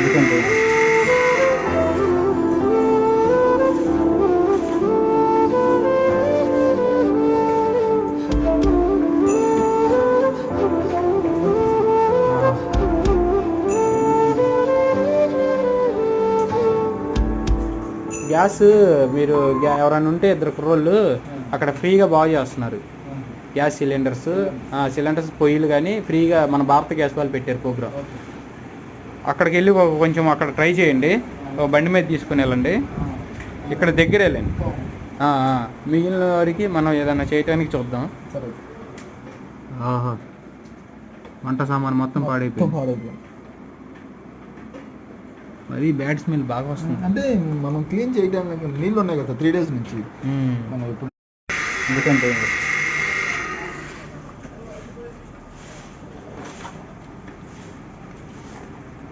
ఎందుకంటే గ్యాస్ మీరు ఎవరైనా ఉంటే ఇద్దరు కుర్రోళ్ళు అక్కడ ఫ్రీగా బాగు చేస్తున్నారు గ్యాస్ సిలిండర్స్ పొయ్యిలు కానీ ఫ్రీగా మన భారత గ్యాస్ వాళ్ళు పెట్టారు ప్రోగ్రామ్. అక్కడికి వెళ్ళి కొంచెం అక్కడ ట్రై చేయండి, బండి మీద తీసుకుని వెళ్ళండి, ఇక్కడ దగ్గర వెళ్ళండి. మిగిలిన వారికి మనం ఏదైనా చేయడానికి చూద్దాం. వంట సామాన్ మొత్తం పాడైపోయింది. మరి బ్యాడ్ స్మెల్ బాగా వస్తుంది. అంటే మనం క్లీన్ చేయడానికి నీళ్ళు ఉన్నాయి కదా 3 days నుంచి. మనం ఎప్పుడు ఎందుకంటే